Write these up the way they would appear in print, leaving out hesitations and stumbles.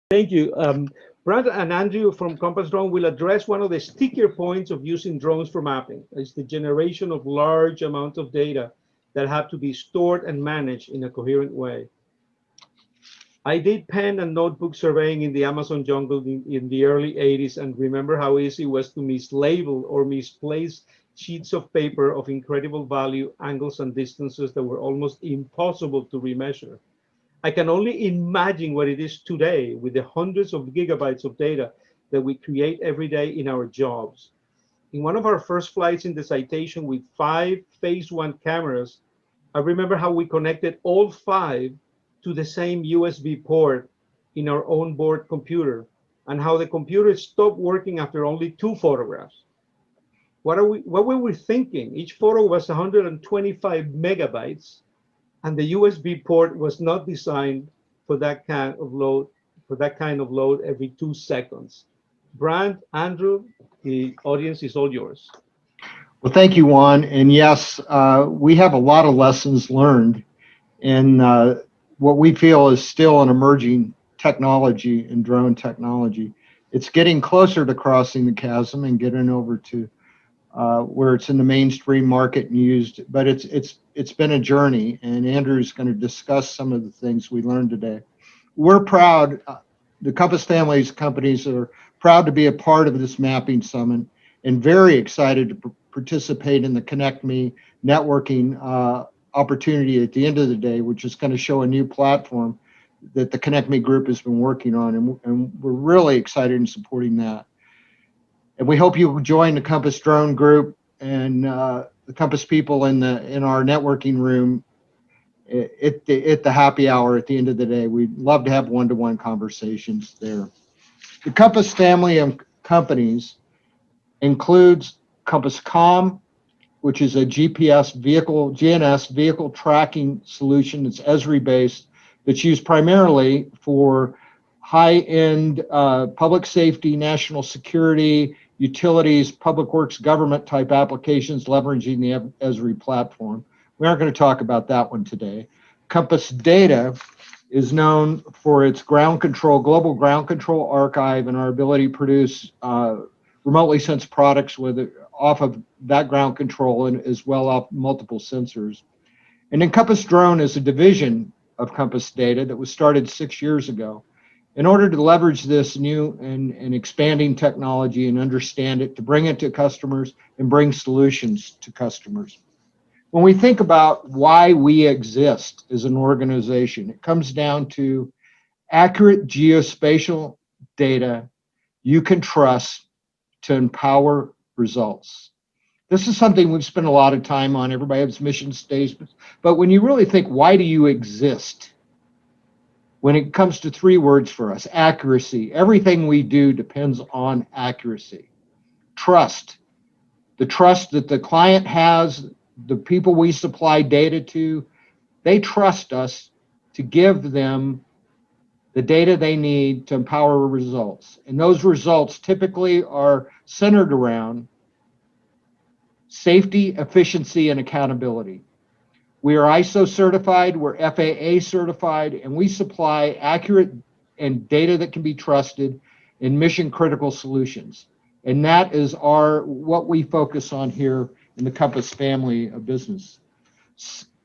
Thank you. Brant and Andrew from CompassDrone will address one of the stickier points of using drones for mapping. It's the generation of large amounts of data that have to be stored and managed in a coherent way. I did pen and notebook surveying in the Amazon jungle in the early 80s and remember how easy it was to mislabel or misplace sheets of paper of incredible value, angles, and distances that were almost impossible to remeasure. I can only imagine what it is today with the hundreds of gigabytes of data that we create every day in our jobs. In one of our first flights in the Citation with 5 phase one cameras, I remember how we connected all 5 to the same USB port in our onboard computer and how the computer stopped working after only 2 photographs. What were we thinking? Each photo was 125 megabytes and the USB port was not designed for that kind of load every 2 seconds. Brant, Andrew, the audience is all yours. Well, thank you, Juan. And yes, we have a lot of lessons learned in what we feel is still an emerging technology in drone technology. It's getting closer to crossing the chasm and getting over to where it's in the mainstream market and used, but it's been a journey, and Andrew's going to discuss some of the things we learned today. We're proud, the Compass family's companies are proud to be a part of this mapping summit and very excited to participate in the Connect Me networking opportunity at the end of the day, which is going to show a new platform that the Connect Me group has been working on, and we're really excited in supporting that. And we hope you join the CompassDrone group and the Compass people in our networking room at the happy hour at the end of the day. We'd love to have one-to-one conversations there. The Compass family of companies includes CompassCom, which is a GNS vehicle tracking solution that's Esri-based, that's used primarily for high-end public safety, national security, utilities, public works, government type applications leveraging the Esri platform. We aren't going to talk about that one today. Compass Data is known for its global ground control archive and our ability to produce remotely sensed products off of that ground control and as well off multiple sensors. And then CompassDrone is a division of Compass Data that was started 6 years ago in order to leverage this new and expanding technology and understand it, to bring it to customers and bring solutions to customers. When we think about why we exist as an organization, it comes down to accurate geospatial data you can trust to empower results. This is something we've spent a lot of time on. Everybody has mission statements. But when you really think, why do you exist? When it comes to 3 words for us: accuracy. Everything we do depends on accuracy. Trust. The trust that the client has, the people we supply data to, they trust us to give them the data they need to empower results. And those results typically are centered around safety, efficiency, and accountability. We are ISO certified, we're FAA certified, and we supply accurate and data that can be trusted in mission critical solutions. And that is what we focus on here in the Compass family of business.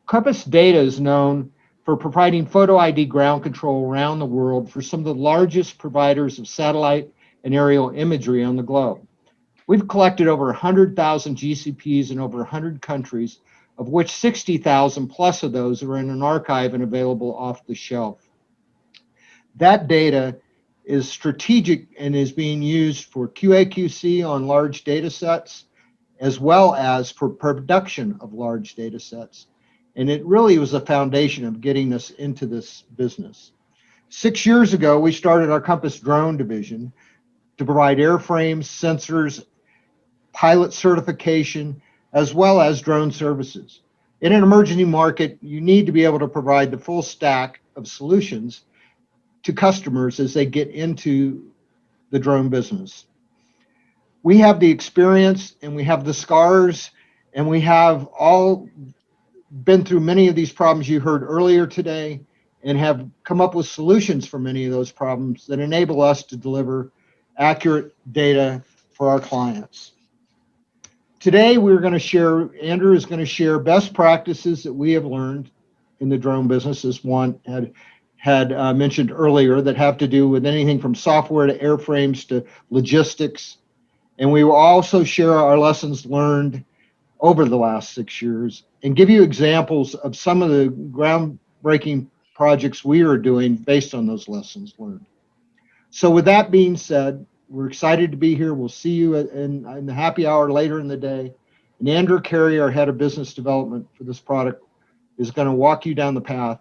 Compass Data is known for providing photo ID ground control around the world for some of the largest providers of satellite and aerial imagery on the globe. We've collected over 100,000 GCPs in over 100 countries, of which 60,000 plus of those are in an archive and available off the shelf. That data is strategic and is being used for QA/QC on large data sets, as well as for production of large data sets. And it really was a foundation of getting us into this business. 6 years ago, we started our CompassDrone division to provide airframes, sensors, pilot certification, as well as drone services. In an emerging market, you need to be able to provide the full stack of solutions to customers as they get into the drone business. We have the experience and we have the scars and we have all been through many of these problems you heard earlier today, and have come up with solutions for many of those problems that enable us to deliver accurate data for our clients. Today, Andrew is going to share best practices that we have learned in the drone business, as Juan had mentioned earlier, that have to do with anything from software to airframes to logistics. And we will also share our lessons learned over the last 6 years and give you examples of some of the groundbreaking projects we are doing based on those lessons learned. So with that being said, we're excited to be here. We'll see you in the happy hour later in the day. And Andrew Carey, our head of business development for this product, is going to walk you down the path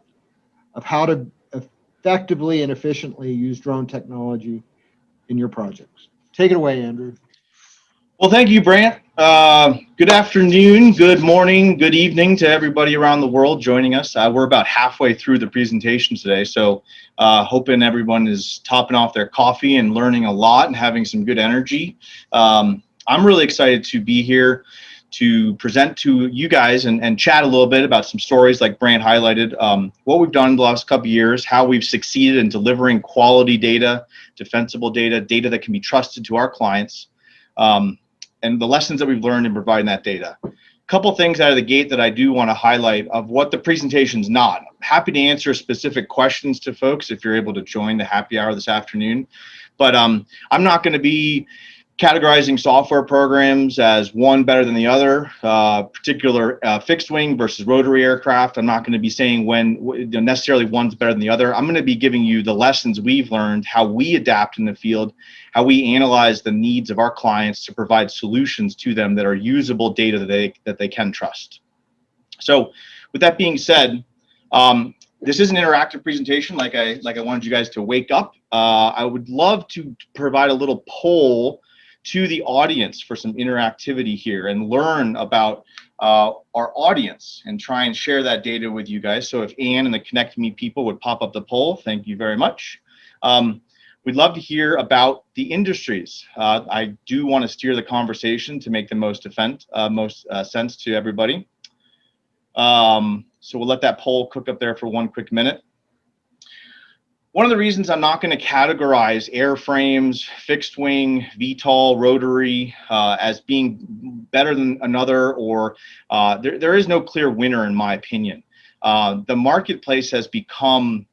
of how to effectively and efficiently use drone technology in your projects. Take it away, Andrew. Well, thank you, Brant. Good afternoon, good morning, good evening to everybody around the world joining us. We're about halfway through the presentation today, so hoping everyone is topping off their coffee and learning a lot and having some good energy. I'm really excited to be here to present to you guys and chat a little bit about some stories like Brant highlighted, what we've done in the last couple of years, how we've succeeded in delivering quality data, defensible data, data that can be trusted to our clients. And the lessons that we've learned in providing that data. A couple things out of the gate that I do want to highlight of what the presentation's not. I'm happy to answer specific questions to folks if you're able to join the happy hour this afternoon. But I'm not going to be categorizing software programs as one better than the other, particular fixed wing versus rotary aircraft. I'm not going to be saying necessarily one's better than the other. I'm going to be giving you the lessons we've learned, how we adapt in the field, how we analyze the needs of our clients to provide solutions to them that are usable data that they can trust. So with that being said, this is an interactive presentation like I wanted you guys to wake up. I would love to provide a little poll to the audience for some interactivity here and learn about our audience and try and share that data with you guys. So if Ann and the Connect Me people would pop up the poll, thank you very much. We'd love to hear about the industries. I do want to steer the conversation to make the most sense to everybody. So we'll let that poll cook up there for one quick minute. One of the reasons I'm not going to categorize airframes, fixed wing, VTOL, rotary as being better than another, or there is no clear winner in my opinion. The marketplace has become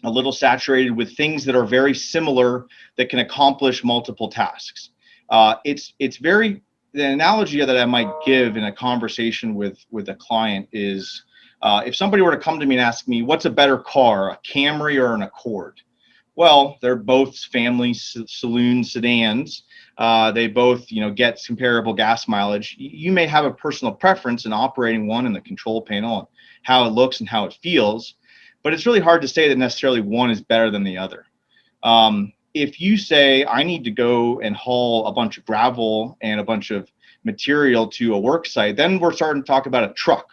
a little saturated with things that are very similar that can accomplish multiple tasks. The analogy that I might give in a conversation with a client is, if somebody were to come to me and ask me, what's a better car, a Camry or an Accord? Well, they're both family saloon sedans. They both, get comparable gas mileage. You may have a personal preference in operating one in the control panel, and how it looks and how it feels, but it's really hard to say that necessarily one is better than the other. If you say, I need to go and haul a bunch of gravel and a bunch of material to a work site, then we're starting to talk about a truck.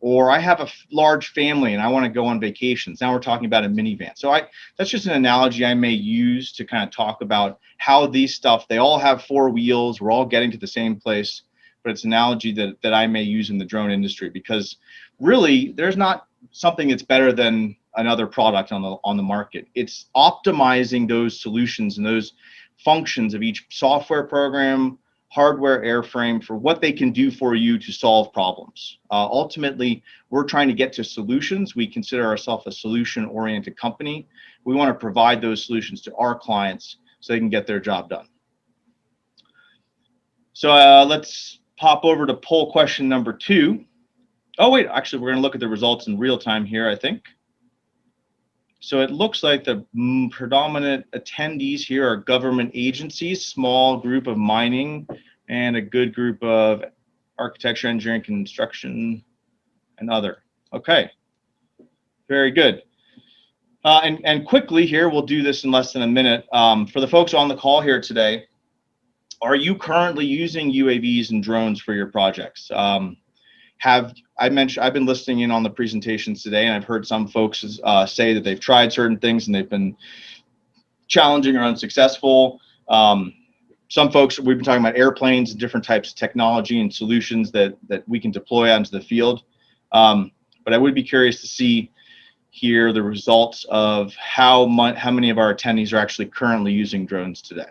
Or I have a large family and I want to go on vacations. Now we're talking about a minivan. So that's just an analogy I may use to kind of talk about how these stuff, they all have four wheels. We're all getting to the same place, but it's an analogy that I may use in the drone industry, because really there's not something that's better than another product on the market. It's optimizing those solutions and those functions of each software program, hardware, airframe, for what they can do for you to solve problems. Ultimately, we're trying to get to solutions. We consider ourselves a solution-oriented company. We want to provide those solutions to our clients so they can get their job done. So let's pop over to poll question number 2. Oh, wait, actually, we're going to look at the results in real time here, I think. So it looks like the predominant attendees here are government agencies, small group of mining, and a good group of architecture, engineering, construction, and other. Okay, very good. And quickly here, we'll do this in less than a minute. For the folks on the call here today, are you currently using UAVs and drones for your projects? I've been listening in on the presentations today, and I've heard some folks say that they've tried certain things and they've been challenging or unsuccessful. Some folks, we've been talking about airplanes and different types of technology and solutions that we can deploy onto the field. But I would be curious to see here the results of how many of our attendees are actually currently using drones today.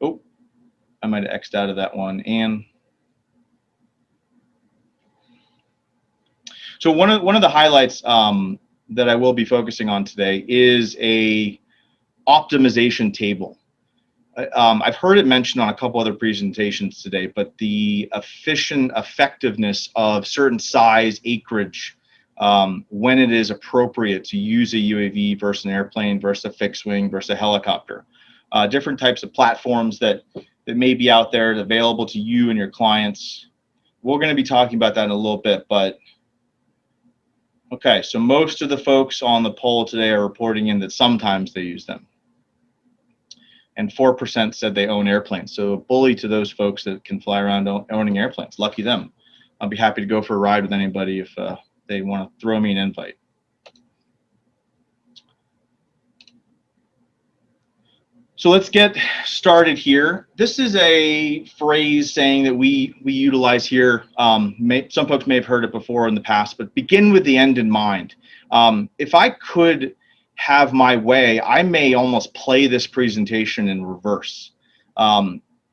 Oh, I might have X'd out of that one. And so one of the highlights that I will be focusing on today is a optimization table. I've heard it mentioned on a couple other presentations today, but the efficient effectiveness of certain size acreage when it is appropriate to use a UAV versus an airplane versus a fixed wing versus a helicopter. Different types of platforms that may be out there available to you and your clients. We're going to be talking about that in a little bit, but okay, so most of the folks on the poll today are reporting in that sometimes they use them. And 4% said they own airplanes. So a bully to those folks that can fly around owning airplanes. Lucky them. I'll be happy to go for a ride with anybody if they want to throw me an invite. So let's get started here. This is a phrase saying that we utilize here. Some folks may have heard it before in the past, but begin with the end in mind. If I could have my way, I may almost play this presentation in reverse.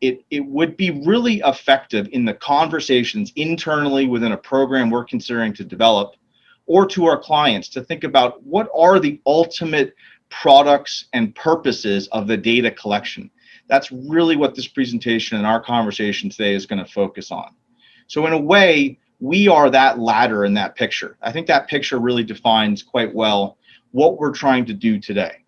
It would be really effective in the conversations internally within a program we're considering to develop, or to our clients to think about what are the ultimate products and purposes of the data collection. That's really what this presentation and our conversation today is going to focus on. So in a way, we are that ladder in that picture. I think that picture really defines quite well what we're trying to do today.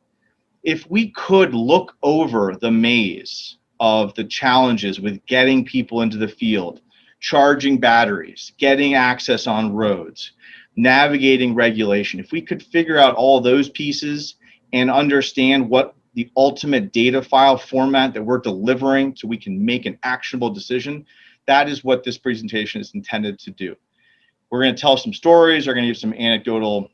If we could look over the maze of the challenges with getting people into the field, charging batteries, getting access on roads, navigating regulation, if we could figure out all those pieces and understand what the ultimate data file format that we're delivering so we can make an actionable decision, that is what this presentation is intended to do. We're going to tell some stories, we're going to give some anecdotal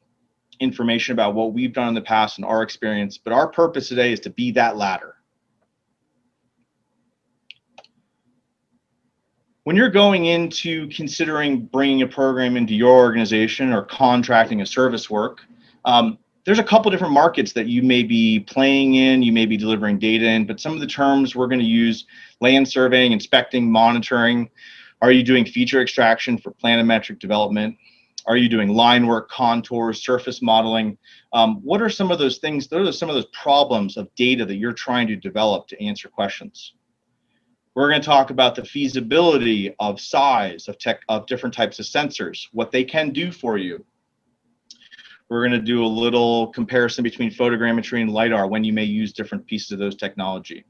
information about what we've done in the past and our experience, but our purpose today is to be that ladder. When you're going into considering bringing a program into your organization or contracting a service work, there's a couple different markets that you may be playing in, you may be delivering data in, but some of the terms we're going to use: land surveying, inspecting, monitoring. Are you doing feature extraction for planimetric development? Are you doing line work, contours, surface modeling? What are some of those things? Those are some of those problems of data that you're trying to develop to answer questions. We're going to talk about the feasibility of size of different types of sensors, what they can do for you. We're going to do a little comparison between photogrammetry and LiDAR, when you may use different pieces of those technology.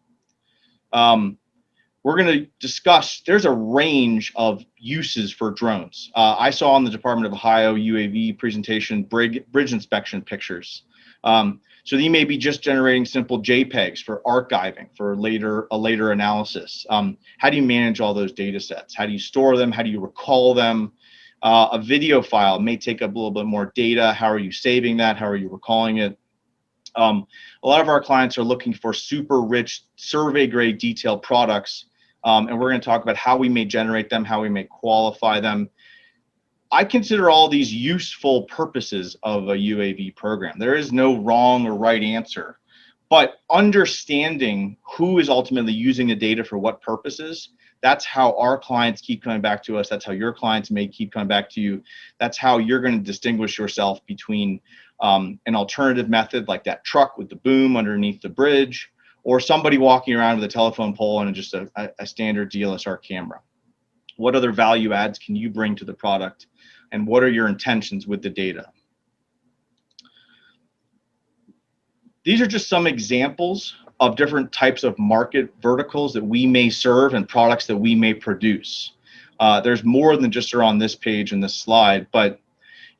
We're going to discuss, there's a range of uses for drones. I saw in the Department of Ohio UAV presentation bridge inspection pictures. So you may be just generating simple JPEGs for archiving for a later analysis. How do you manage all those data sets? How do you store them? How do you recall them? A video file may take up a little bit more data. How are you saving that? How are you recalling it? A lot of our clients are looking for super rich survey grade detailed products. And we're going to talk about how we may generate them, how we may qualify them. I consider all these useful purposes of a UAV program. There is no wrong or right answer, but understanding who is ultimately using the data for what purposes, that's how our clients keep coming back to us. That's how your clients may keep coming back to you. That's how you're going to distinguish yourself between an alternative method like that truck with the boom underneath the bridge, or somebody walking around with a telephone pole and just a standard DLSR camera. What other value adds can you bring to the product? And what are your intentions with the data? These are just some examples of different types of market verticals that we may serve and products that we may produce. There's more than just on this page and this slide, but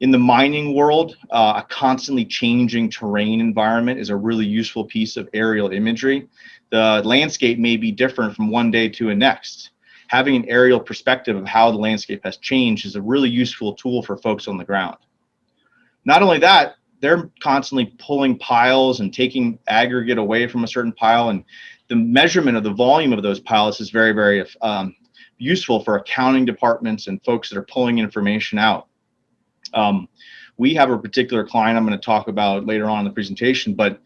in the mining world, a constantly changing terrain environment is a really useful piece of aerial imagery. The landscape may be different from one day to the next. Having an aerial perspective of how the landscape has changed is a really useful tool for folks on the ground. Not only that, they're constantly pulling piles and taking aggregate away from a certain pile, and the measurement of the volume of those piles is very, very useful for accounting departments and folks that are pulling information out. We have a particular client I'm going to talk about later on in the presentation, but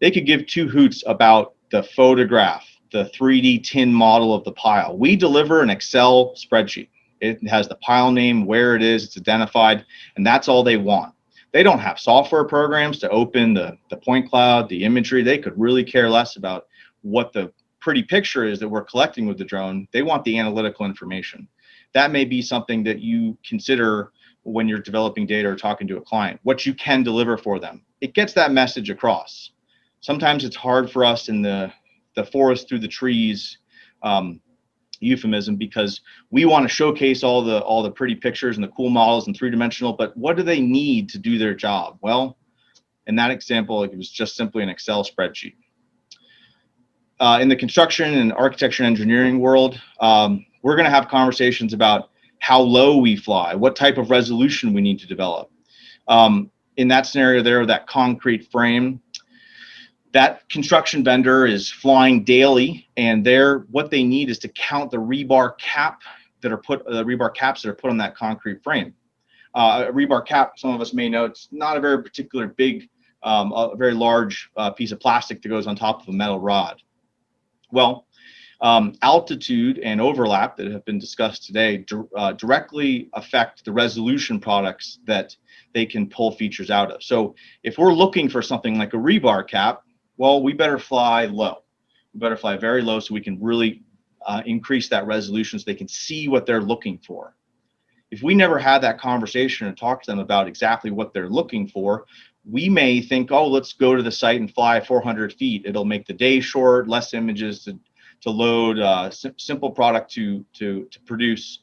they could give two hoots about the photograph, the 3D tin model of the pile. We deliver an Excel spreadsheet. It has the pile name, where it is, it's identified, and that's all they want. They don't have software programs to open the point cloud, the imagery. They could really care less about what the pretty picture is that we're collecting with the drone. They want the analytical information. That may be something that you consider when you're developing data or talking to a client, what you can deliver for them. It gets that message across. Sometimes it's hard for us in the forest through the trees euphemism, because we want to showcase all the pretty pictures and the cool models and three-dimensional, but what do they need to do their job? Well, in that example, it was just simply an Excel spreadsheet. In the construction and architecture and engineering world, we're going to have conversations about how low we fly, what type of resolution we need to develop. In that scenario there, that concrete frame, that construction vendor is flying daily, and what they need is to count the rebar caps that are put on that concrete frame. A rebar cap, some of us may know, it's not a very particular big, a very large piece of plastic that goes on top of a metal rod. Well, altitude and overlap that have been discussed today directly affect the resolution products that they can pull features out of. So if we're looking for something like a rebar cap, well, we better fly low. We better fly very low so we can really increase that resolution so they can see what they're looking for. If we never had that conversation and talk to them about exactly what they're looking for, we may think, oh, let's go to the site and fly 400 feet. It'll make the day short, less images to load, simple product to produce.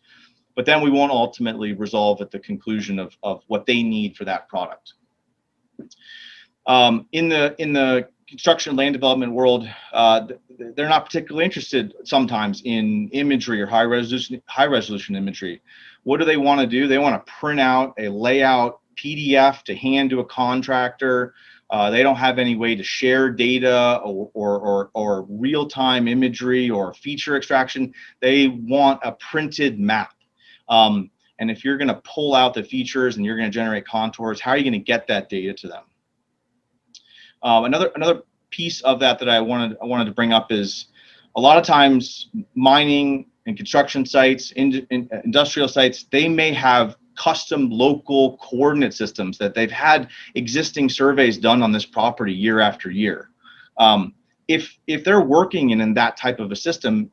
But then we won't ultimately resolve at the conclusion of what they need for that product. In the construction land development world, they're not particularly interested sometimes in imagery or high resolution imagery. What do they want to do? They want to print out a layout PDF to hand to a contractor. They don't have any way to share data or real-time imagery or feature extraction. They want a printed map. And if you're going to pull out the features and you're going to generate contours, how are you going to get that data to them? Another piece of that I wanted to bring up is a lot of times mining and construction sites, industrial sites, they may have custom local coordinate systems that they've had existing surveys done on this property year after year. If they're working in that type of a system,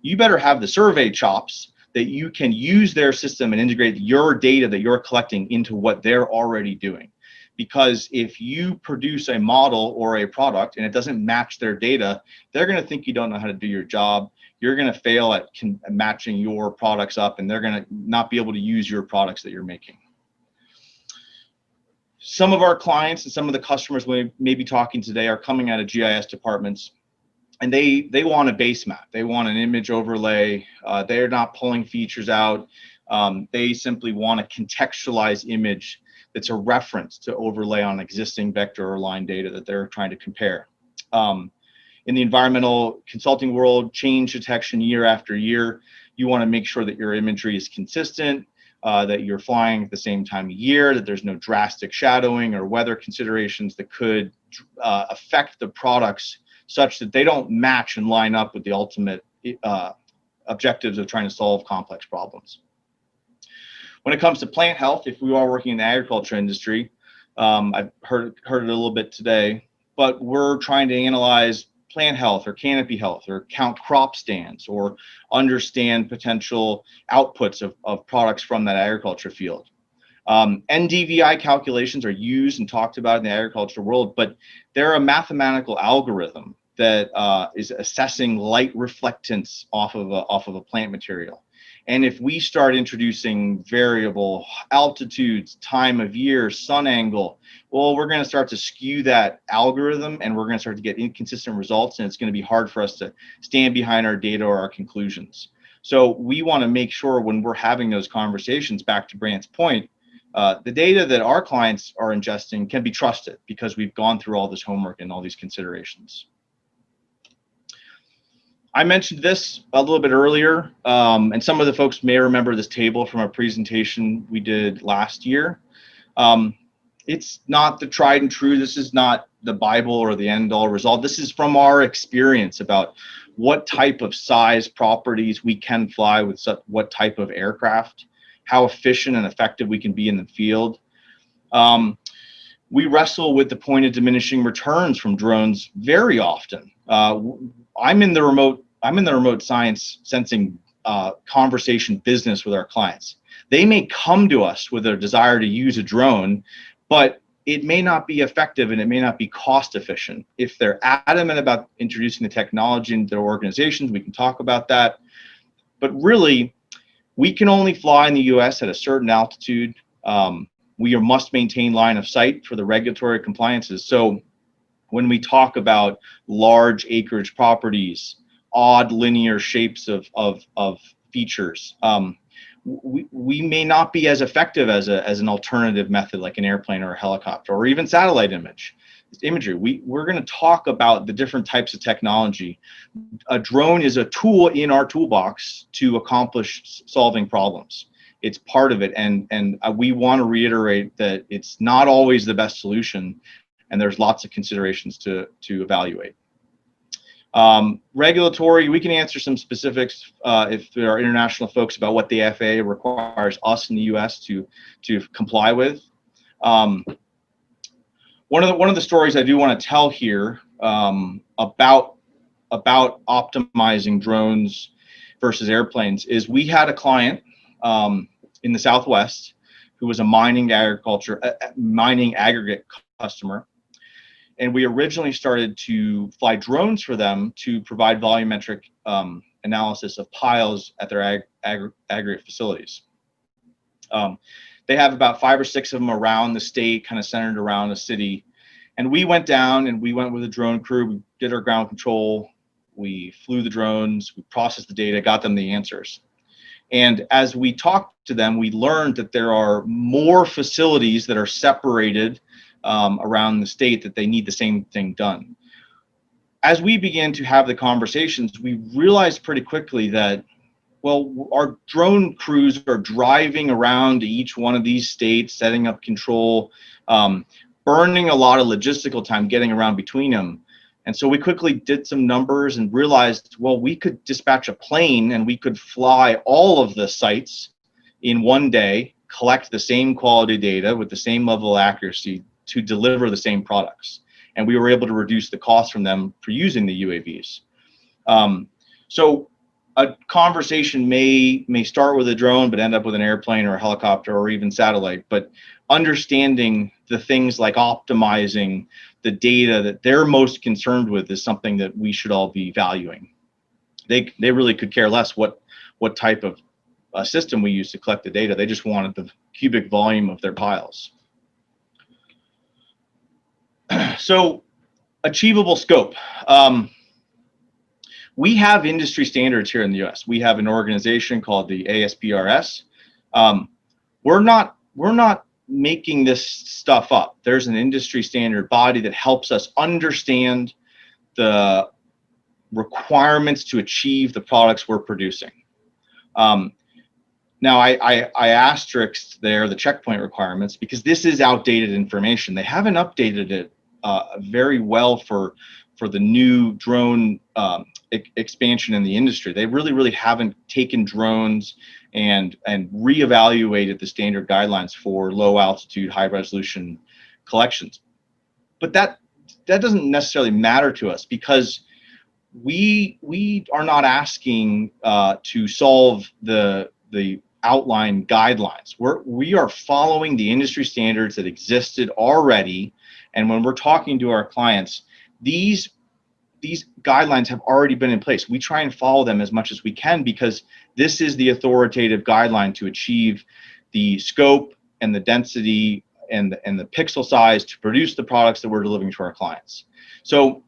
you better have the survey chops that you can use their system and integrate your data that you're collecting into what they're already doing. Because if you produce a model or a product and it doesn't match their data, they're going to think you don't know how to do your job. You're going to fail at matching your products up, and they're going to not be able to use your products that you're making. Some of our clients and some of the customers we may be talking today are coming out of GIS departments, and they want a base map. They want an image overlay. They're not pulling features out. They simply want a contextualized image that's a reference to overlay on existing vector or line data that they're trying to compare. In the environmental consulting world, change detection year after year, you want to make sure that your imagery is consistent, that you're flying at the same time of year, that there's no drastic shadowing or weather considerations that could affect the products such that they don't match and line up with the ultimate objectives of trying to solve complex problems. When it comes to plant health, if we are working in the agriculture industry, I've heard it a little bit today, but we're trying to analyze plant health or canopy health or count crop stands or understand potential outputs of products from that agriculture field. NDVI calculations are used and talked about in the agriculture world, but they're a mathematical algorithm that is assessing light reflectance off of a plant material. And if we start introducing variable altitudes, time of year, sun angle, well, we're going to start to skew that algorithm, and we're going to start to get inconsistent results, and it's going to be hard for us to stand behind our data or our conclusions. So we want to make sure when we're having those conversations, back to Brant's point, the data that our clients are ingesting can be trusted because we've gone through all this homework and all these considerations. I mentioned this a little bit earlier, and some of the folks may remember this table from a presentation we did last year. It's not the tried and true. This is not the Bible or the end all result. This is from our experience about what type of size properties we can fly with what type of aircraft, how efficient and effective we can be in the field. We wrestle with the point of diminishing returns from drones very often. I'm in the remote science sensing conversation business with our clients. They may come to us with a desire to use a drone, but it may not be effective and it may not be cost efficient. If they're adamant about introducing the technology into their organizations, we can talk about that. But really, we can only fly in the US at a certain altitude. We must maintain line of sight for the regulatory compliances. So when we talk about large acreage properties, odd linear shapes of features, we may not be as effective as an alternative method like an airplane or a helicopter or even satellite imagery. We're going to talk about the different types of technology. A drone is a tool in our toolbox to accomplish solving problems. It's part of it, and we want to reiterate that it's not always the best solution, and there's lots of considerations to evaluate. Regulatory, we can answer some specifics if there are international folks about what the FAA requires us in the US to comply with. One of the stories I do want to tell here about optimizing drones versus airplanes is we had a client in the Southwest who was a mining aggregate customer. And we originally started to fly drones for them to provide volumetric analysis of piles at their aggregate facilities. They have about 5 or 6 of them around the state, kind of centered around a city. And we went down and we went with a drone crew. We did our ground control. We flew the drones. We processed the data, got them the answers. And as we talked to them, we learned that there are more facilities that are separated around the state that they need the same thing done. As we began to have the conversations, we realized pretty quickly that, well, our drone crews are driving around to each one of these states, setting up control, burning a lot of logistical time getting around between them. And so we quickly did some numbers and realized, well, we could dispatch a plane and we could fly all of the sites in one day, collect the same quality data with the same level of accuracy to deliver the same products. And we were able to reduce the cost from them for using the UAVs. So a conversation may start with a drone, but end up with an airplane or a helicopter or even satellite. But understanding the things like optimizing the data that they're most concerned with is something that we should all be valuing. They really could care less what type of system we use to collect the data. They just wanted the cubic volume of their piles. So achievable scope. We have industry standards here in the US. We have an organization called the ASPRS. We're not making this stuff up. There's an industry standard body that helps us understand the requirements to achieve the products we're producing. Now, I asterisked there the checkpoint requirements because this is outdated information. They haven't updated it very well for the new drone expansion in the industry. They really haven't taken drones and reevaluated the standard guidelines for low altitude, high resolution collections. But that doesn't necessarily matter to us because we are not asking to solve the outline guidelines. We are following the industry standards that existed already. And when we're talking to our clients, these guidelines have already been in place. We try and follow them as much as we can because this is the authoritative guideline to achieve the scope and the density and the pixel size to produce the products that we're delivering to our clients. So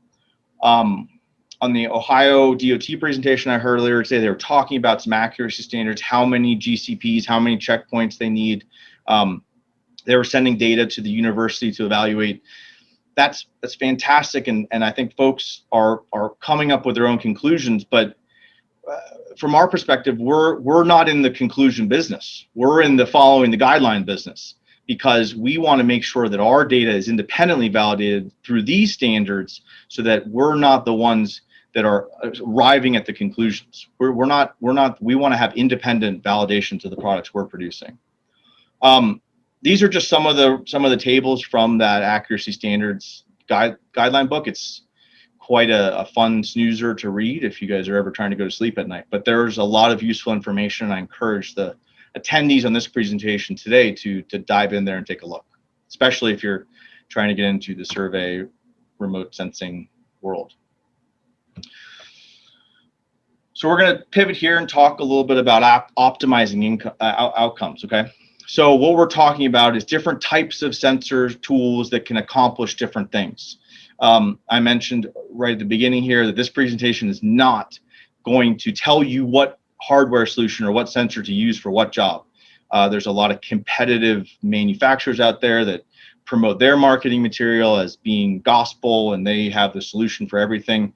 on the Ohio DOT presentation I heard earlier today, they were talking about some accuracy standards, how many GCPs, how many checkpoints they need. They were sending data to the university to evaluate that's fantastic, and I think folks are coming up with their own conclusions. But from our perspective, we're not in the conclusion business. We're in the following the guideline business, because we want to make sure that our data is independently validated through these standards, so that we're not the ones that are arriving at the conclusions. We want to have independent validation to the products we're producing. These are just some of the tables from that accuracy standards guideline book. It's quite a fun snoozer to read if you guys are ever trying to go to sleep at night. But there's a lot of useful information, and I encourage the attendees on this presentation today to dive in there and take a look, especially if you're trying to get into the survey remote sensing world. So we're going to pivot here and talk a little bit about optimizing outcomes, okay? So what we're talking about is different types of sensor tools that can accomplish different things. I mentioned right at the beginning here that this presentation is not going to tell you what hardware solution or what sensor to use for what job. There's a lot of competitive manufacturers out there that promote their marketing material as being gospel, and they have the solution for everything.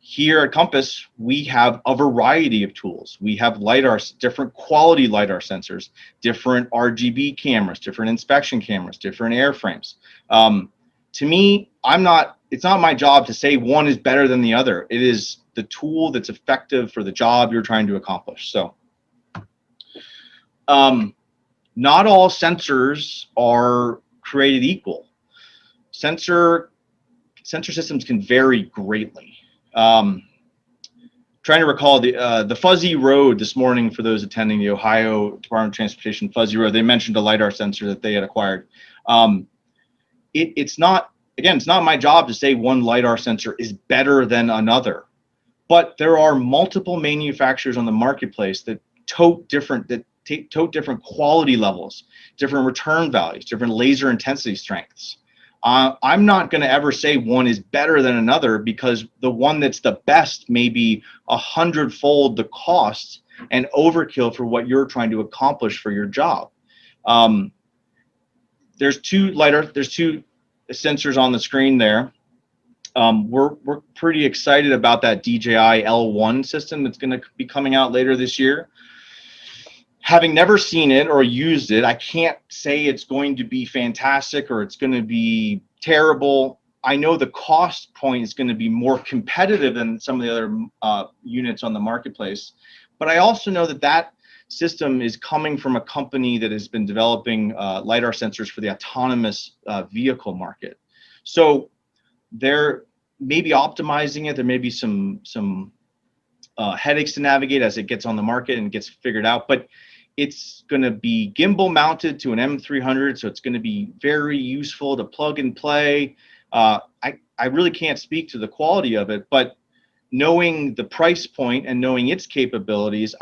Here at Compass, we have a variety of tools. We have LiDAR, different quality LiDAR sensors, different RGB cameras, different inspection cameras, different airframes. To me, it's not my job to say one is better than the other. It is the tool that's effective for the job you're trying to accomplish. So, not all sensors are created equal. Sensor systems can vary greatly. Trying to recall the Fuzzy Road this morning, for those attending the Ohio Department of Transportation Fuzzy Road, they mentioned a LiDAR sensor that they had acquired. It's not my job to say one LiDAR sensor is better than another, but there are multiple manufacturers on the marketplace that tote different quality levels, different return values, different laser intensity strengths. I'm not going to ever say one is better than another, because the one that's the best may be 100-fold the cost and overkill for what you're trying to accomplish for your job. There's two sensors on the screen there. We're pretty excited about that DJI L1 system that's going to be coming out later this year. Having never seen it or used it, I can't say it's going to be fantastic or it's going to be terrible. I know the cost point is going to be more competitive than some of the other units on the marketplace, but I also know that system is coming from a company that has been developing LiDAR sensors for the autonomous vehicle market. So they're maybe optimizing it. There may be some headaches to navigate as it gets on the market and gets figured out, but it's going to be gimbal mounted to an M300, so it's going to be very useful to plug and play. I really can't speak to the quality of it, but knowing the price point and knowing its capabilities,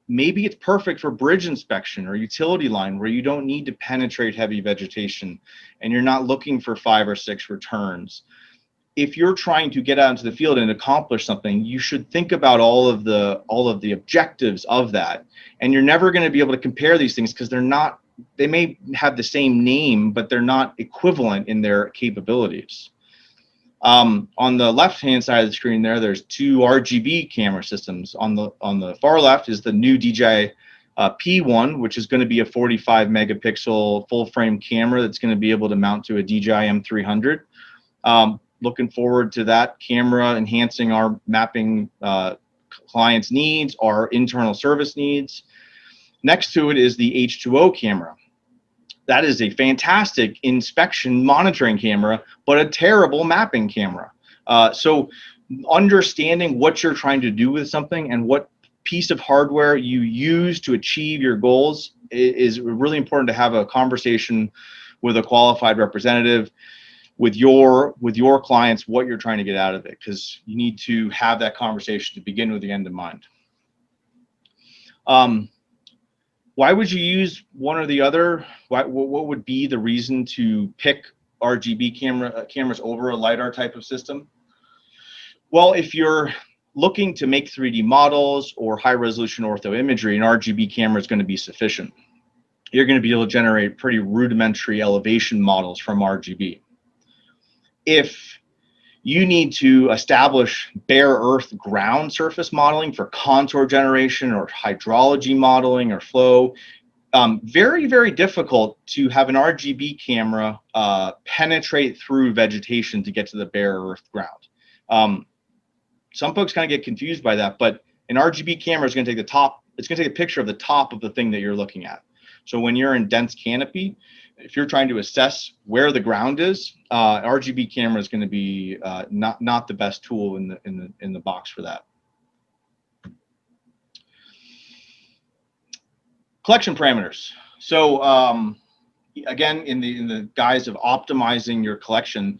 maybe it's perfect for bridge inspection or utility line, where you don't need to penetrate heavy vegetation and you're not looking for 5 or 6 returns. If you're trying to get out into the field and accomplish something, you should think about all of the objectives of that. And you're never going to be able to compare these things, because they may have the same name, but they're not equivalent in their capabilities. On the left-hand side of the screen there's 2 RGB camera systems. On the far left is the new DJI P1, which is going to be a 45 megapixel full frame camera that's going to be able to mount to a DJI M300. Looking forward to that camera enhancing our mapping clients' needs, our internal service needs. Next to it is the H2O camera. That is a fantastic inspection monitoring camera, but a terrible mapping camera. So understanding what you're trying to do with something and what piece of hardware you use to achieve your goals is really important to have a conversation with a qualified representative, with your clients, what you're trying to get out of it, because you need to have that conversation to begin with the end in mind. Why would you use one or the other? What would be the reason to pick RGB cameras over a LiDAR type of system? Well, if you're looking to make 3D models or high resolution ortho imagery, an RGB camera is going to be sufficient. you're going to be able to generate pretty rudimentary elevation models from RGB. If you need to establish bare earth ground surface modeling for contour generation or hydrology modeling or flow, very, very difficult to have an RGB camera penetrate through vegetation to get to the bare earth ground. Some folks kind of get confused by that, but an RGB camera is going to take the top, it's going to take a picture of the top of the thing that you're looking at. So when you're in dense canopy, if you're trying to assess where the ground is, an RGB camera is going to be not the best tool in the box for that. Collection parameters. So again, in the guise of optimizing your collection,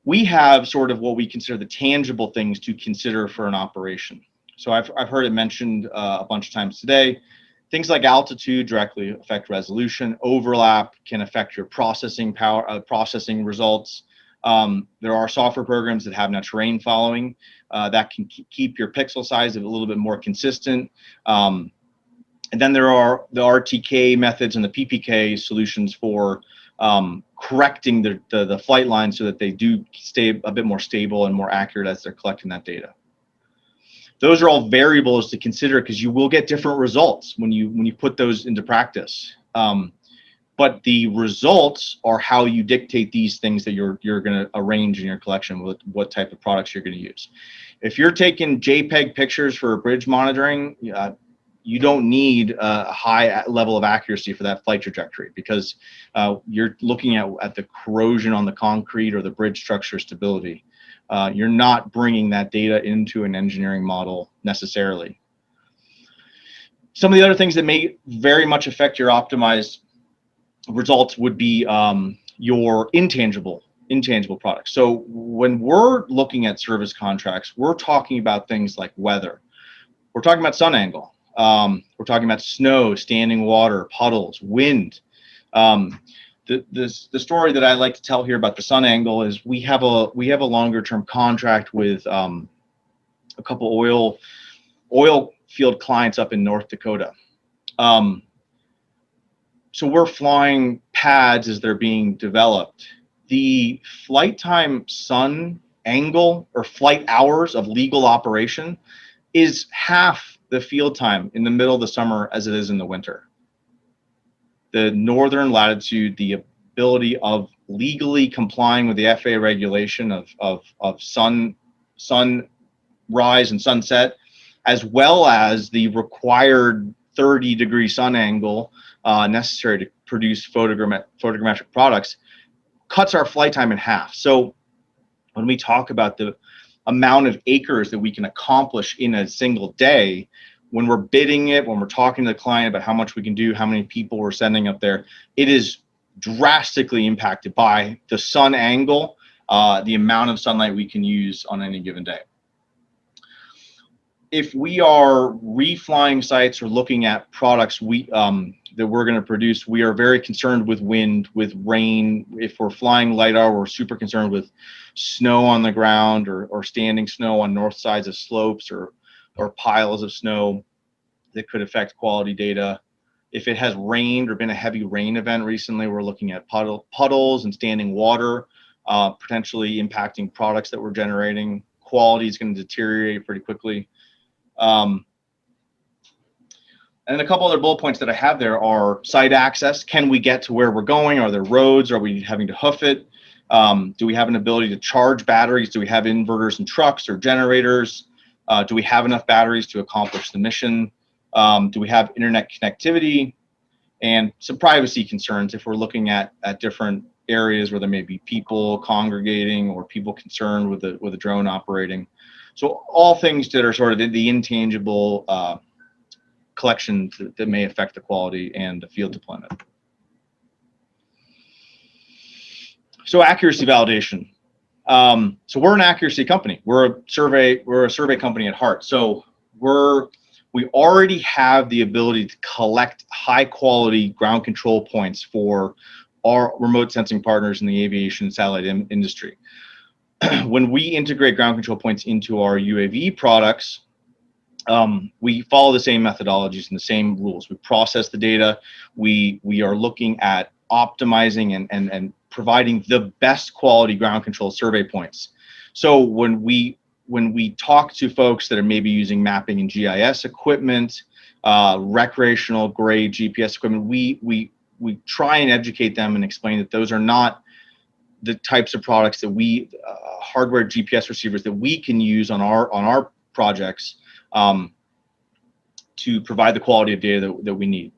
we have sort of what we consider the tangible things to consider for an operation. So I've heard it mentioned a bunch of times today. Things like altitude directly affect resolution. Overlap can affect your processing power, processing results. There are software programs that have net terrain following that can keep your pixel size a little bit more consistent. And then there are the RTK methods and the PPK solutions for correcting the flight line so that they do stay a bit more stable and more accurate as they're collecting that data. Those are all variables to consider because you will get different results when you put those into practice. But the results are how you dictate these things that you're going to arrange in your collection with what type of products you're going to use. If you're taking JPEG pictures for bridge monitoring, you don't need a high level of accuracy for that flight trajectory because you're looking at the corrosion on the concrete or the bridge structure stability. You're not bringing that data into an engineering model necessarily. Some of the other things that may very much affect your optimized results would be your intangible products. So when we're looking at service contracts, we're talking about things like weather. We're talking about sun angle. We're talking about snow, standing water, puddles, wind. The story that I like to tell here about the sun angle is we have a longer term contract with a couple oil field clients up in North Dakota. So we're flying pads as they're being developed. The flight time sun angle or flight hours of legal operation is half the field time in the middle of the summer as it is in the winter. The northern latitude, the ability of legally complying with the FAA regulation of sunrise and sunset, as well as the required 30-degree sun angle necessary to produce photogrammetric products, cuts our flight time in half. So when we talk about the amount of acres that we can accomplish in a single day, when we're bidding it, when we're talking to the client about how much we can do, how many people we're sending up there, it is drastically impacted by the sun angle, the amount of sunlight we can use on any given day. If we are reflying sites or looking at products that we're going to produce, we are very concerned with wind, with rain. If we're flying LiDAR, we're super concerned with snow on the ground or standing snow on north sides of slopes or piles of snow that could affect quality data. If it has rained or been a heavy rain event recently, we're looking at puddles and standing water, potentially impacting products that we're generating. Quality is going to deteriorate pretty quickly. And a couple other bullet points that I have there are site access. Can we get to where we're going? Are there roads? Are we having to hoof it? Do we have an ability to charge batteries? Do we have inverters in trucks or generators? Do we have enough batteries to accomplish the mission? Do we have internet connectivity? And some privacy concerns if we're looking at different areas where there may be people congregating or people concerned with a drone operating. So all things that are sort of the intangible collections that may affect the quality and the field deployment. So accuracy validation. So we're an accuracy company. We're a survey company at heart. So we already have the ability to collect high quality ground control points for our remote sensing partners in the aviation and satellite industry. When we integrate ground control points into our UAV products, we follow the same methodologies and the same rules. We process the data. We are looking at optimizing and providing the best quality ground control survey points. So when we talk to folks that are maybe using mapping and GIS equipment, recreational grade GPS equipment, we try and educate them and explain that those are not the types of products that we hardware GPS receivers that we can use on our projects to provide the quality of data that we need.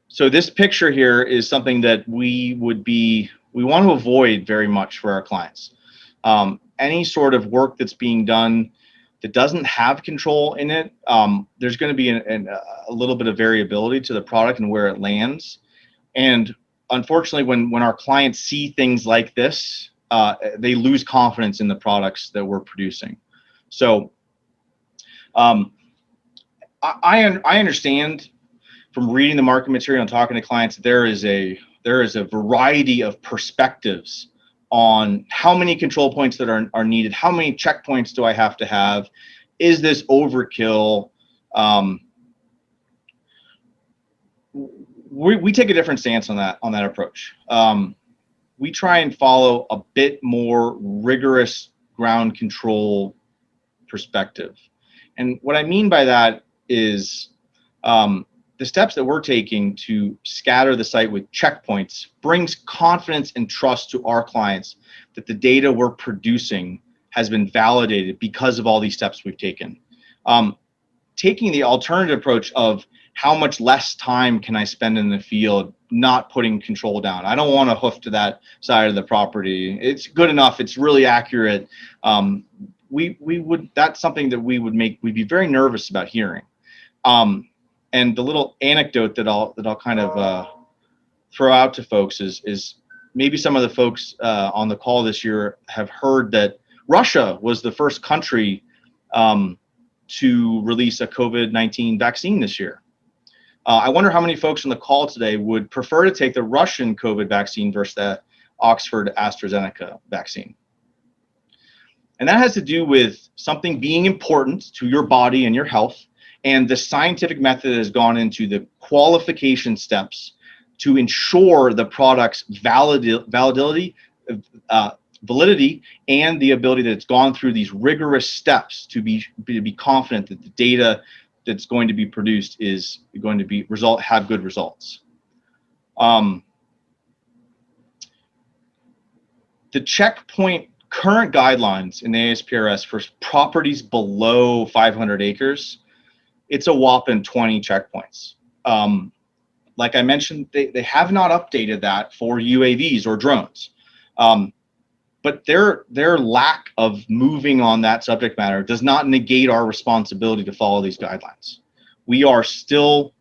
So this picture here is something that we want to avoid very much for our clients. Any sort of work that's being done that doesn't have control in it, there's going to be a little bit of variability to the product and where it lands. And unfortunately, when our clients see things like this, they lose confidence in the products that we're producing. So I understand from reading the market material and talking to clients, there is a variety of perspectives on how many control points that are needed, how many checkpoints do I have to have, is this overkill? We take a different stance on that approach. We try and follow a bit more rigorous ground control perspective. And what I mean by that is the steps that we're taking to scatter the site with checkpoints brings confidence and trust to our clients that the data we're producing has been validated because of all these steps we've taken. Taking the alternative approach of how much less time can I spend in the field not putting control down. I don't want to hoof to that side of the property. It's good enough. It's really accurate. That's something that we'd be very nervous about hearing. And the little anecdote that I'll kind of throw out to folks is maybe some of the folks on the call this year have heard that Russia was the first country to release a COVID-19 vaccine this year. I wonder how many folks on the call today would prefer to take the Russian COVID vaccine versus the Oxford AstraZeneca vaccine. And that has to do with something being important to your body and your health. And the scientific method has gone into the qualification steps to ensure the product's validity, and the ability that it's gone through these rigorous steps to be confident that the data that's going to be produced is going to have good results. The checkpoint current guidelines in the ASPRS for properties below 500 acres, it's a whopping 20 checkpoints. Like I mentioned, they have not updated that for UAVs or drones. But their lack of moving on that subject matter does not negate our responsibility to follow these guidelines. We are still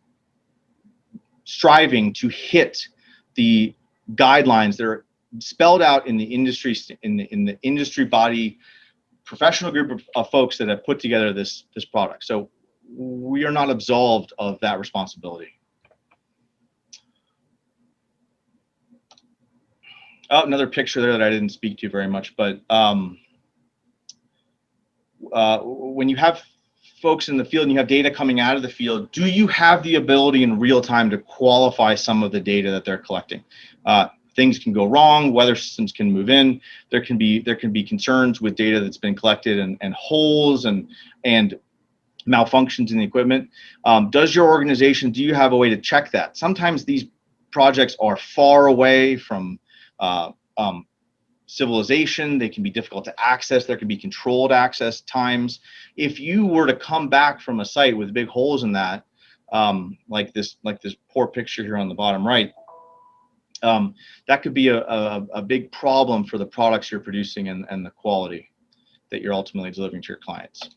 striving to hit the guidelines that are spelled out in the industry, in the industry body, professional group of folks that have put together this product. So we are not absolved of that responsibility. Oh, another picture there that I didn't speak to very much, but when you have folks in the field and you have data coming out of the field, do you have the ability in real time to qualify some of the data that they're collecting? Things can go wrong, weather systems can move in, there can be concerns with data that's been collected and holes and malfunctions in the equipment. Do you have a way to check that? Sometimes these projects are far away from civilization. They can be difficult to access. There can be controlled access times. If you were to come back from a site with big holes in that, like this poor picture here on the bottom right, that could be a big problem for the products you're producing and the quality that you're ultimately delivering to your clients.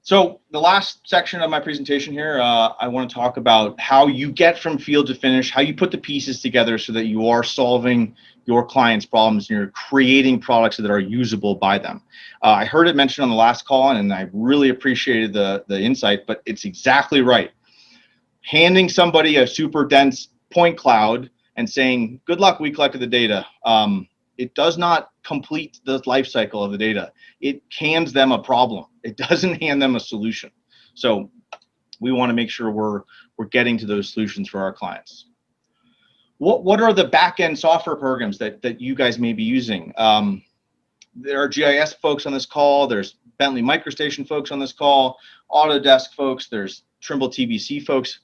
So the last section of my presentation here, I want to talk about how you get from field to finish, how you put the pieces together so that you are solving your clients' problems and you're creating products that are usable by them. I heard it mentioned on the last call, and I really appreciated the insight, but it's exactly right. Handing somebody a super dense point cloud and saying, good luck, we collected the data. It does not complete the life cycle of the data. It hands them a problem. It doesn't hand them a solution. So we want to make sure we're getting to those solutions for our clients. What are the back-end software programs that you guys may be using? There are GIS folks on this call. There's Bentley MicroStation folks on this call, Autodesk folks. There's Trimble TBC folks.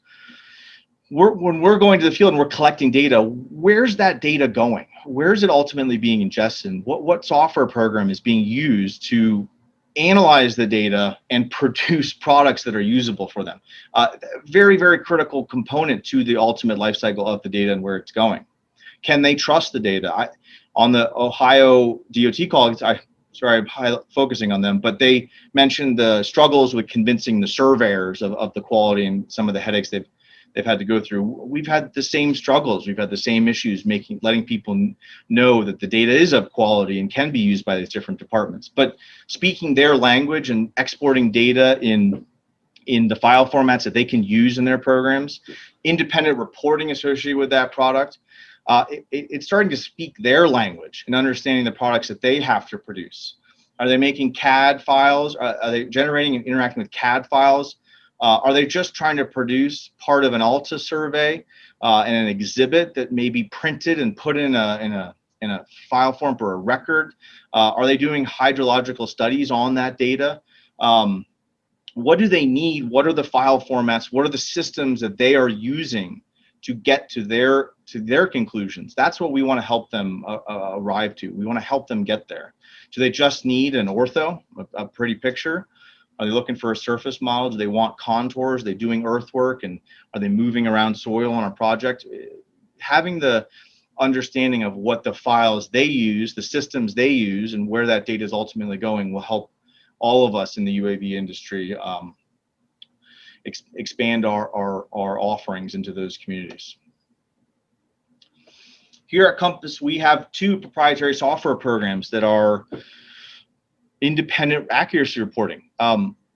When we're going to the field and we're collecting data, where's that data going? Where's it ultimately being ingested? What software program is being used to analyze the data and produce products that are usable for them? Very, very critical component to the ultimate life cycle of the data and where it's going. Can they trust the data? On the Ohio DOT call, sorry, I'm focusing on them, but they mentioned the struggles with convincing the surveyors of the quality and some of the headaches they've had to go through. We've had the same struggles. We've had the same issues letting people know that the data is of quality and can be used by these different departments. But speaking their language and exporting data in the file formats that they can use in their programs, independent reporting associated with that product, it's starting to speak their language and understanding the products that they have to produce. Are they making CAD files? Are they generating and interacting with CAD files? Are they just trying to produce part of an ALTA survey and an exhibit that may be printed and put in a file form for a record? Are they doing hydrological studies on that data? What do they need? What are the file formats? What are the systems that they are using to get to their conclusions? That's what we want to help them arrive to. We want to help them get there. Do they just need an ortho, a pretty picture? Are they looking for a surface model? Do they want contours? Are they doing earthwork? And are they moving around soil on a project? Having the understanding of what the files they use, the systems they use, and where that data is ultimately going will help all of us in the UAV industry expand our offerings into those communities. Here at Compass, we have 2 proprietary software programs that are independent accuracy reporting.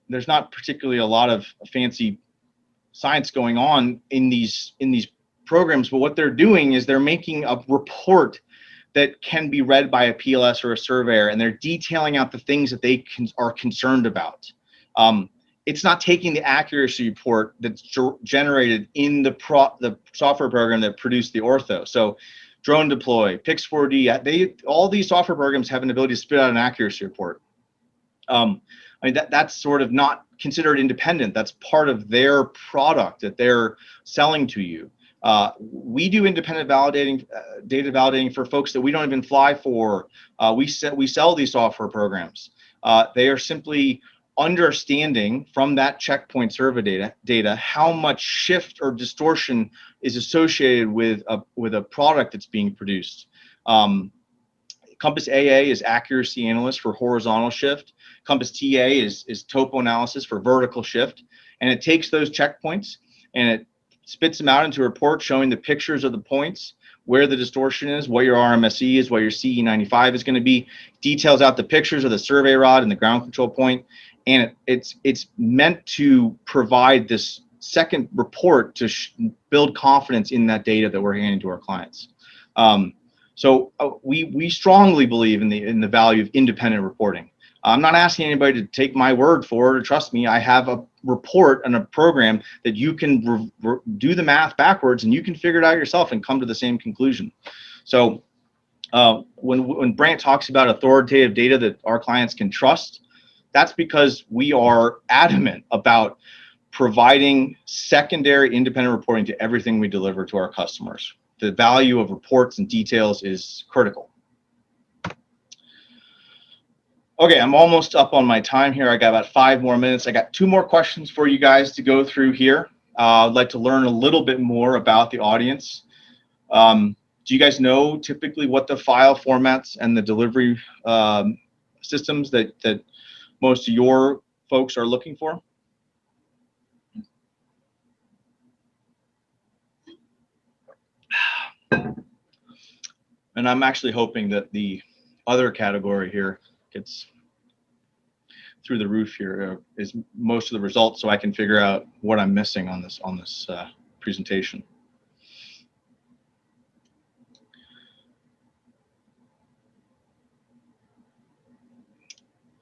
There's not particularly a lot of fancy science going on in these programs, but what they're doing is they're making a report that can be read by a PLS or a surveyor, and they're detailing out the things that they are concerned about. It's not taking the accuracy report that's generated in the software program that produced the ortho. So Drone Deploy, Pix4D, all these software programs have an ability to spit out an accuracy report. I mean, that's sort of not considered independent. That's part of their product that they're selling to you. We do independent validating, data validating for folks that we don't even fly for. We sell these software programs. They are simply understanding from that checkpoint survey data how much shift or distortion is associated with a product that's being produced. Compass AA is accuracy analyst for horizontal shift. Compass TA is topo analysis for vertical shift. And it takes those checkpoints and it spits them out into a report showing the pictures of the points, where the distortion is, what your RMSE is, what your CE95 is going to be, details out the pictures of the survey rod and the ground control point. And it's meant to provide this second report to build confidence in that data that we're handing to our clients. So we strongly believe in the value of independent reporting. I'm not asking anybody to take my word for it or trust me. I have a report and a program that you can do the math backwards and you can figure it out yourself and come to the same conclusion. So when Brant talks about authoritative data that our clients can trust, that's because we are adamant about providing secondary independent reporting to everything we deliver to our customers. The value of reports and details is critical. Okay, I'm almost up on my time here. I got about 5 more minutes. I got 2 more questions for you guys to go through here. I'd like to learn a little bit more about the audience. Do you guys know typically what the file formats and the delivery systems that most of your folks are looking for? And I'm actually hoping that the other category here gets through the roof here is most of the results, so I can figure out what I'm missing on this presentation.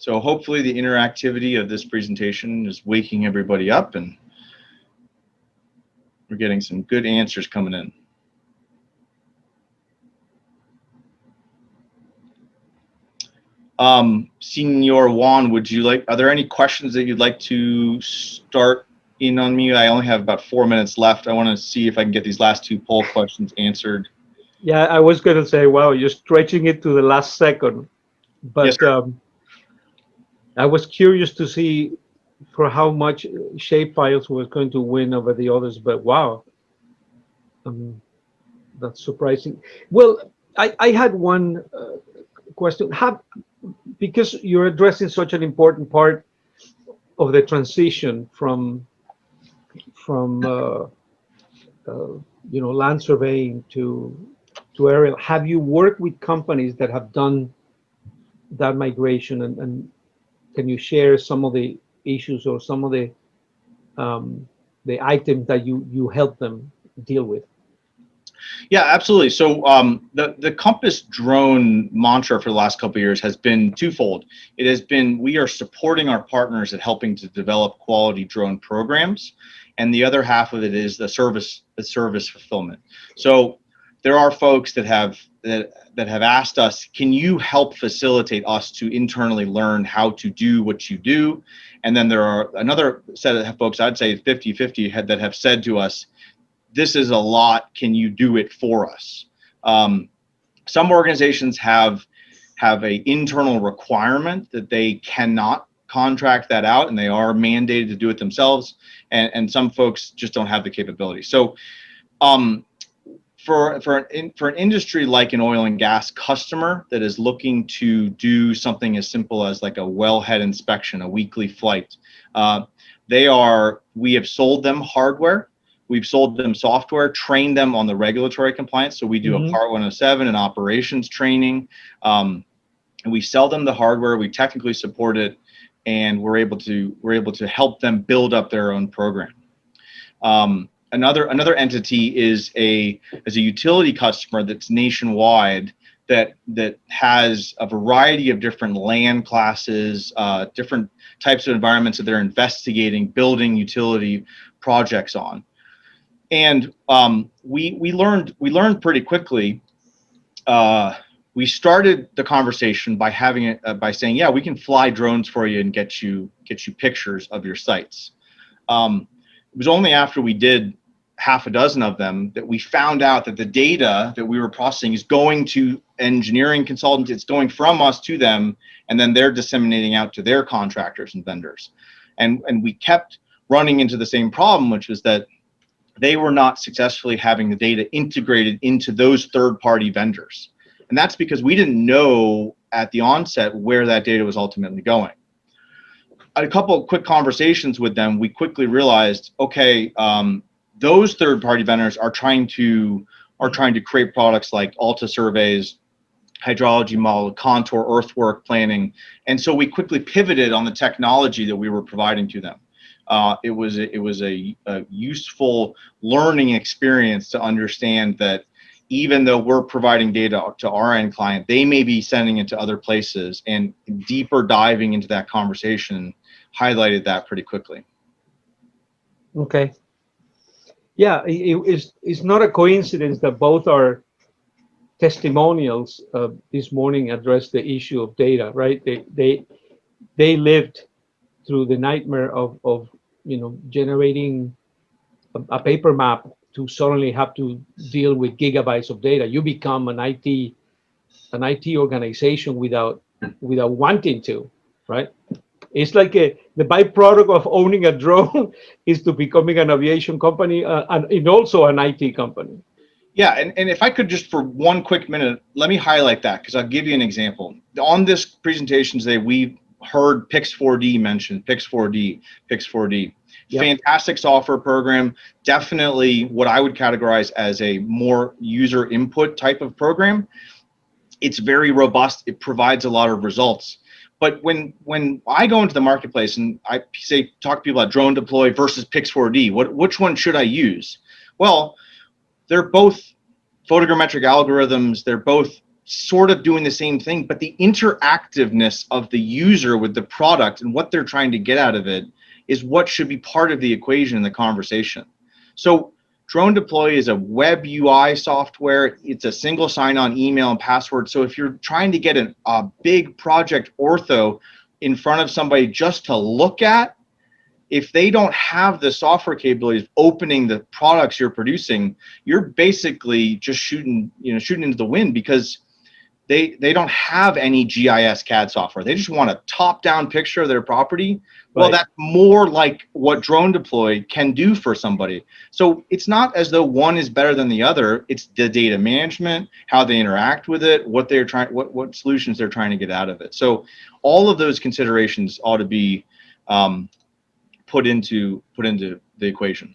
So hopefully the interactivity of this presentation is waking everybody up, and we're getting some good answers coming in. Senor Juan, are there any questions that you'd like to start in on me? I only have about 4 minutes left. I want to see if I can get these last two poll questions answered. Yeah, I was going to say, wow, you're stretching it to the last second. But Yes, I was curious to see for how much Shapefiles was going to win over the others. But wow, that's surprising. Well, I had one question. Because you're addressing such an important part of the transition from land surveying to aerial. Have you worked with companies that have done that migration, and can you share some of the issues or some of the items that you help them deal with? Yeah, absolutely. So the CompassDrone mantra for the last couple of years has been twofold. It has been, we are supporting our partners at helping to develop quality drone programs, and the other half of it is the service fulfillment. So there are folks that have asked us, can you help facilitate us to internally learn how to do what you do? And then there are another set of folks, I'd say 50-50, that have said to us, this is a lot, can you do it for us? Some organizations have an internal requirement that they cannot contract that out, and they are mandated to do it themselves, and some folks just don't have the capability. So for an industry like an oil and gas customer that is looking to do something as simple as like a wellhead inspection, a weekly flight, we have sold them hardware. We've sold them software, trained them on the regulatory compliance. So we do a Part 107 and operations training. And we sell them the hardware. We technically support it, and we're able to help them build up their own program. Another entity is a utility customer that's nationwide, that has a variety of different land classes, different types of environments that they're investigating, building utility projects on. And we learned pretty quickly. We started the conversation by by saying, yeah, we can fly drones for you and get you pictures of your sites. It was only after we did half a dozen of them that we found out that the data that we were processing is going to engineering consultants. It's going from us to them, and then they're disseminating out to their contractors and vendors. And we kept running into the same problem, which was that they were not successfully having the data integrated into those third-party vendors. And that's because we didn't know at the onset where that data was ultimately going. A couple of quick conversations with them, we quickly realized, okay, those third-party vendors are trying to create products like Alta surveys, hydrology model, contour, earthwork planning. And so we quickly pivoted on the technology that we were providing to them. It was a useful learning experience to understand that even though we're providing data to our end client, they may be sending it to other places, and deeper diving into that conversation highlighted that pretty quickly. Okay. Yeah, it's not a coincidence that both our testimonials this morning address the issue of data, right? They lived through the nightmare of generating a paper map to suddenly have to deal with gigabytes of data. You become an IT organization without wanting to, right? It's like the byproduct of owning a drone is to becoming an aviation company and also an IT company. Yeah, and if I could just for one quick minute, let me highlight that, because I'll give you an example. On this presentation today, we heard Pix4D mentioned, Pix4D. Yep. Fantastic software program, definitely what I would categorize as a more user input type of program. It's very robust, it provides a lot of results. But when I go into the marketplace and I talk to people about Drone Deploy versus Pix4D, which one should I use? Well, they're both photogrammetric algorithms. They're both sort of doing the same thing, but the interactiveness of the user with the product and what they're trying to get out of it is what should be part of the equation in the conversation. So Drone Deploy is a web UI software. It's a single sign-on email and password. So if you're trying to get a big project ortho in front of somebody just to look at, if they don't have the software capabilities opening the products you're producing, you're basically just shooting into the wind, because they don't have any GIS CAD software. They just want a top-down picture of their property. Well, Right. that's more like what Drone Deploy can do for somebody. So it's not as though one is better than the other. It's the data management, how they interact with it, what solutions they're trying to get out of it. So all of those considerations ought to be put into the equation.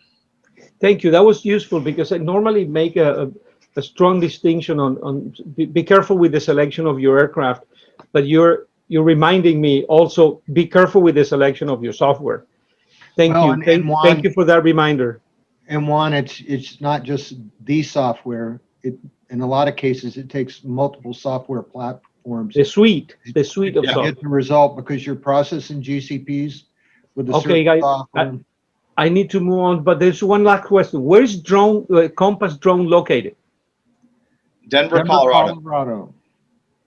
Thank you. That was useful, because I normally make a strong distinction on be careful with the selection of your aircraft, but you're reminding me also, be careful with the selection of your software. Thank Well, you. and Juan, Thank you for that reminder. And Juan, it's not just the software. In a lot of cases, it takes multiple software platforms The suite of to software. get the result, because you're processing GCPs with a Okay, certain guys, software. I need to move on, but there's one last question. Where is CompassDrone located? Denver, Colorado.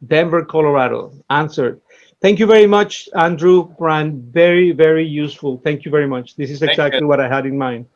Denver, Colorado. Answered. Thank you very much, Andrew, Brant. Very, very useful. Thank you very much. This is exactly what I had in mind.